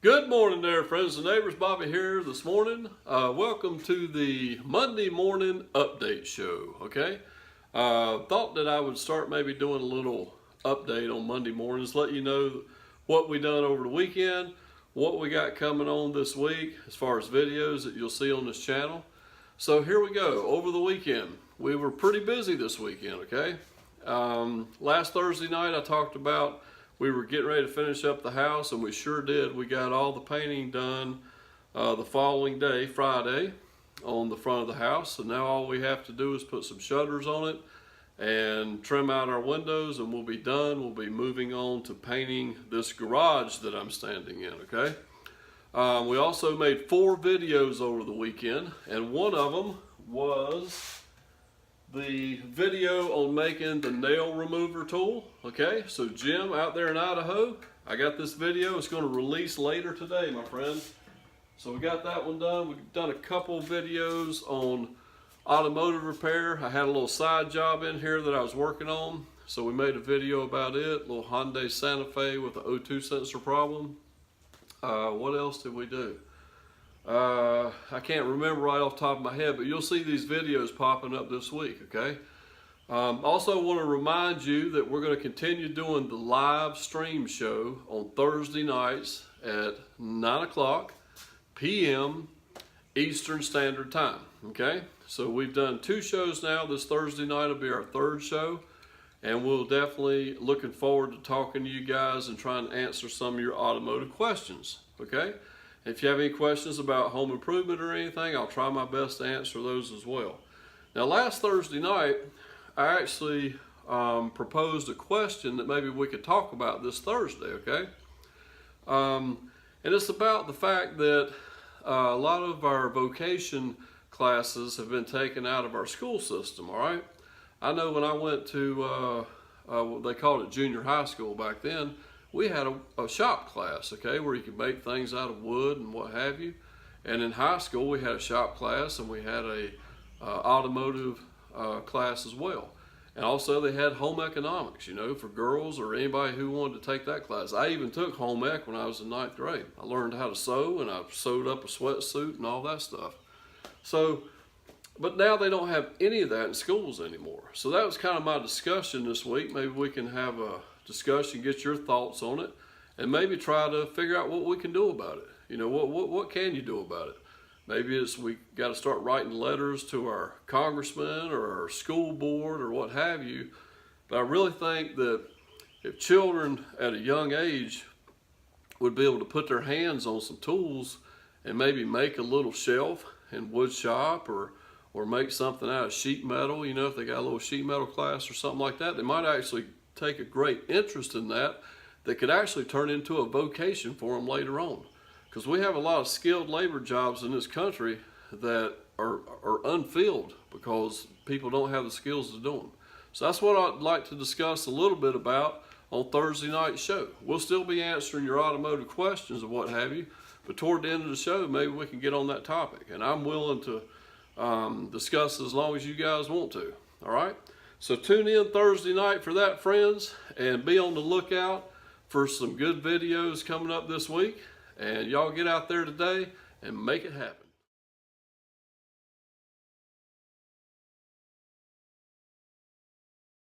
Good morning there, friends and neighbors. Bobby here this morning. Welcome to the Monday morning update show, okay? Thought that I would start maybe doing a little update on Monday mornings, let you know what we done over the weekend, what we got coming on this week as far as videos that you'll see on this channel. So here we go. Over the weekend, we were pretty busy this weekend, okay? Last Thursday night I talked about we were getting ready to finish up the house, and we sure did. We got all the painting done the following day, Friday, on the front of the house. So now all we have to do is put some shutters on it and trim out our windows, and we'll be done. We'll be moving on to painting this garage that I'm standing in, okay? We also made 4 videos over the weekend, and one of them was the video on making the nail remover tool. Okay, so Jim out there in Idaho, I got this video. It's going to release later today, my friend. So we got that one done. We've done a couple videos on automotive repair. I had a little side job in here that I was working on, so we made a video about it. A little Hyundai Santa Fe with the O2 sensor problem. What else did we do? I can't remember right off the top of my head, but you'll see these videos popping up this week, okay? Also want to remind you that we're going to continue doing the live stream show on Thursday nights at 9 p.m. Eastern Standard Time, okay? So we've done 2 shows now. This Thursday night will be our 3rd show, and we'll definitely looking forward to talking to you guys and trying to answer some of your automotive questions, okay? If you have any questions about home improvement or anything, I'll try my best to answer those as well. Now, last Thursday night, I actually proposed a question that maybe we could talk about this Thursday, okay? And it's about the fact that a lot of our vocation classes have been taken out of our school system, all right? I know when I went to, they called it junior high school back then, we had a shop class, okay, where you could make things out of wood and what have you. And in high school, we had a shop class, and we had a automotive class as well. And also they had home economics, you know, for girls or anybody who wanted to take that class. I even took home ec when I was in 9th grade. I learned how to sew, and I sewed up a sweatsuit and all that stuff. So, but now they don't have any of that in schools anymore. So that was kind of my discussion this week. Maybe we can have a discussion, get your thoughts on it, and maybe try to figure out what we can do about it. You know, what can you do about it? Maybe it's we got to start writing letters to our congressman or our school board or what have you. But I really think that if children at a young age would be able to put their hands on some tools and maybe make a little shelf in wood shop or make something out of sheet metal, you know, if they got a little sheet metal class or something like that, they might actually take a great interest in that could actually turn into a vocation for them later on. Because we have a lot of skilled labor jobs in this country that are unfilled because people don't have the skills to do them. So that's what I'd like to discuss a little bit about on Thursday night's show. We'll still be answering your automotive questions and what have you, but toward the end of the show, maybe we can get on that topic. And I'm willing to discuss as long as you guys want to, all right? So tune in Thursday night for that, friends, and be on the lookout for some good videos coming up this week. And y'all get out there today and make it happen.